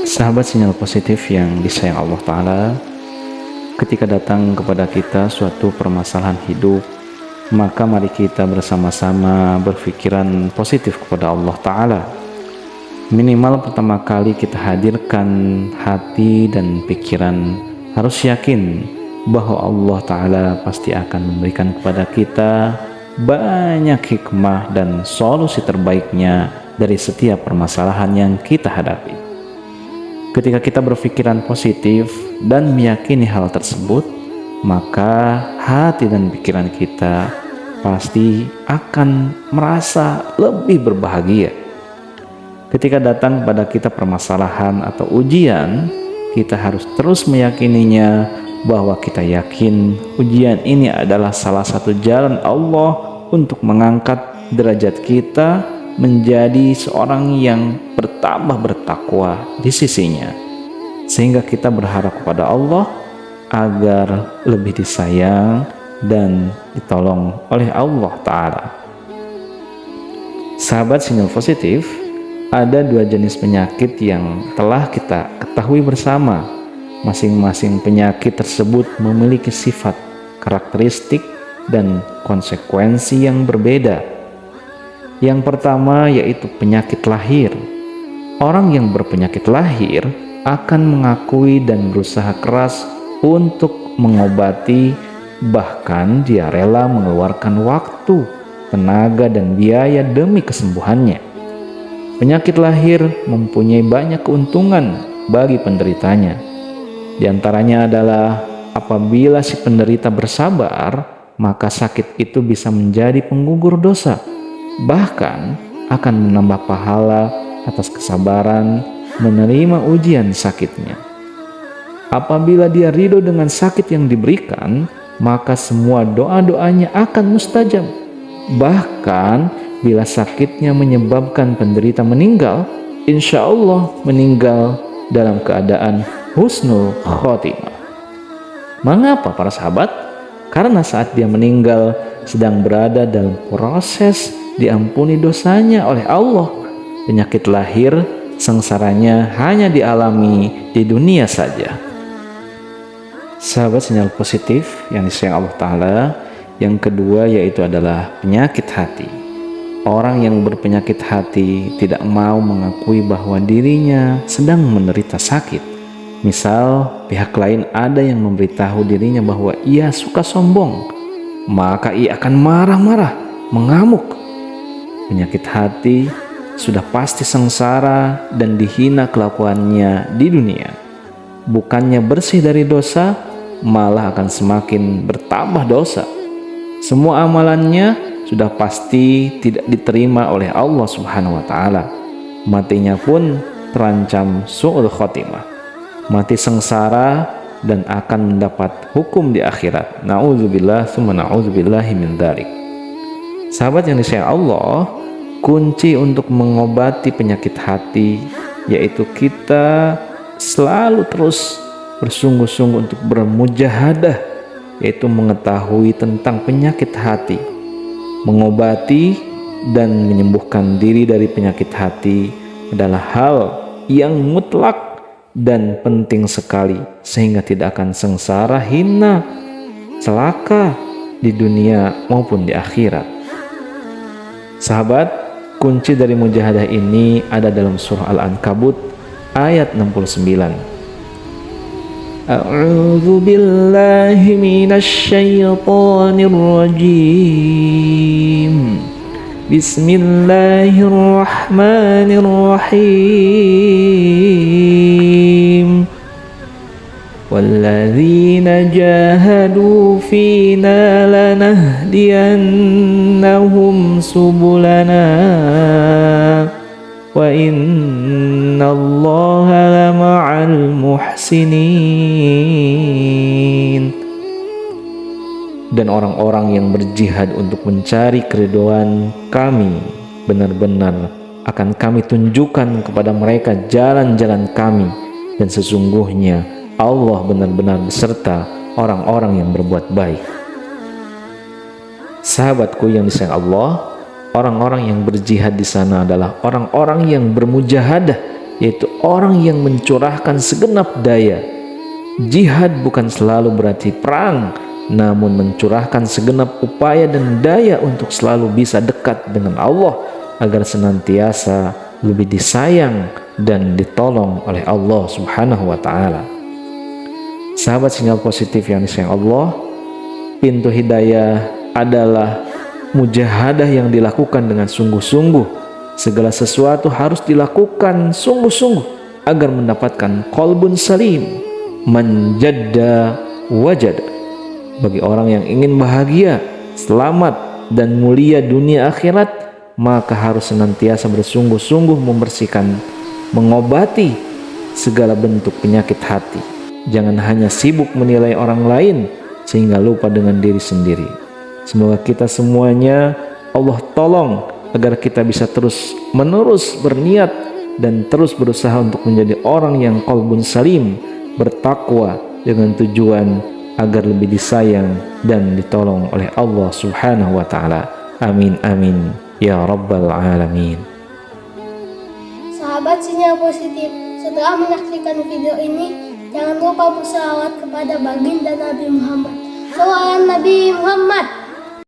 Sahabat sinyal positif yang disayang Allah Ta'ala, ketika datang kepada kita suatu permasalahan hidup, maka mari kita bersama-sama berpikiran positif kepada Allah Ta'ala. Minimal pertama kali kita hadirkan hati dan pikiran, harus yakin bahwa Allah Ta'ala pasti akan memberikan kepada kita banyak hikmah dan solusi terbaiknya dari setiap permasalahan yang kita hadapi. Ketika kita berpikiran positif dan meyakini hal tersebut, maka hati dan pikiran kita pasti akan merasa lebih berbahagia. Ketika datang pada kita permasalahan atau ujian, kita harus terus meyakininya bahwa kita yakin ujian ini adalah salah satu jalan Allah untuk mengangkat derajat kita menjadi seorang yang bertambah bertakwa di sisinya, sehingga kita berharap kepada Allah agar lebih disayang dan ditolong oleh Allah Ta'ala. Sahabat sinyal positif, ada dua jenis penyakit yang telah kita ketahui bersama. Masing-masing penyakit tersebut memiliki sifat, karakteristik, dan konsekuensi yang berbeda. Yang pertama yaitu penyakit lahir. Orang yang berpenyakit lahir akan mengakui dan berusaha keras untuk mengobati, bahkan dia rela mengeluarkan waktu, tenaga, dan biaya demi kesembuhannya. Penyakit lahir mempunyai banyak keuntungan bagi penderitanya. Di antaranya adalah apabila si penderita bersabar, maka sakit itu bisa menjadi penggugur dosa. Bahkan akan menambah pahala atas kesabaran menerima ujian sakitnya. Apabila dia ridho dengan sakit yang diberikan, maka semua doa-doanya akan mustajab. Bahkan bila sakitnya menyebabkan penderita meninggal, insya Allah meninggal dalam keadaan husnul khotimah. Mengapa para sahabat? Karena saat dia meninggal sedang berada dalam proses diampuni dosanya oleh Allah. Penyakit lahir sengsaranya hanya dialami di dunia saja. Sahabat sinyal positif yang disayang Allah Ta'ala, yang kedua yaitu adalah penyakit hati. Orang yang berpenyakit hati tidak mau mengakui bahwa dirinya sedang menderita sakit. Misal pihak lain ada yang memberitahu dirinya bahwa ia suka sombong, maka ia akan marah-marah, mengamuk. Penyakit hati sudah pasti sengsara dan dihina kelakuannya di dunia. Bukannya bersih dari dosa, malah akan semakin bertambah dosa. Semua amalannya sudah pasti tidak diterima oleh Allah Subhanahu wa Ta'ala. Matinya pun terancam su'ul khotimah, mati sengsara dan akan mendapat hukum di akhirat. Na'udzubillah tsumma na'udzubillahi min dzalik. Sahabat yang disayang Allah, kunci untuk mengobati penyakit hati yaitu kita selalu terus bersungguh-sungguh untuk bermujahadah, yaitu mengetahui tentang penyakit hati, mengobati dan menyembuhkan diri dari penyakit hati adalah hal yang mutlak dan penting sekali, sehingga tidak akan sengsara, hina, celaka di dunia maupun di akhirat. Sahabat, kunci dari mujahadah ini ada dalam surah Al-Ankabut ayat 69. A'udzu billahi minasy syaithanir rajim. Bismillahirrahmanirrahim. Walladzina jahadu fina lanahdiyannahum subulana wa innallaha lama'al muhsinin. Dan orang-orang yang berjihad untuk mencari keridhaan kami, benar-benar akan kami tunjukkan kepada mereka jalan-jalan kami, dan sesungguhnya Allah benar-benar beserta orang-orang yang berbuat baik. Sahabatku yang disayang Allah, Orang-orang yang berjihad di sana adalah orang-orang yang bermujahadah, yaitu orang yang mencurahkan segenap daya. Jihad bukan selalu berarti perang, namun mencurahkan segenap upaya dan daya untuk selalu bisa dekat dengan Allah agar senantiasa lebih disayang dan ditolong oleh Allah Subhanahu wa taala. Sahabat sinyal positif yang disayang Allah, pintu hidayah adalah mujahadah yang dilakukan dengan sungguh-sungguh. Segala sesuatu harus dilakukan sungguh-sungguh agar mendapatkan qalbun salim, manjadda wajada. Bagi orang yang ingin bahagia, selamat, dan mulia dunia akhirat, maka harus senantiasa bersungguh-sungguh membersihkan, mengobati segala bentuk penyakit hati. Jangan hanya sibuk menilai orang lain sehingga lupa dengan diri sendiri. Semoga kita semuanya Allah tolong agar kita bisa terus menerus berniat dan terus berusaha untuk menjadi orang yang qalbun salim, bertakwa dengan tujuan agar lebih disayang dan ditolong oleh Allah Subhanahu wa taala. Amin amin ya rabbal alamin. Sahabat sinyal positif, setelah menyaksikan video ini, jangan lupa berselawat kepada baginda Nabi Muhammad. Salawat Nabi Muhammad.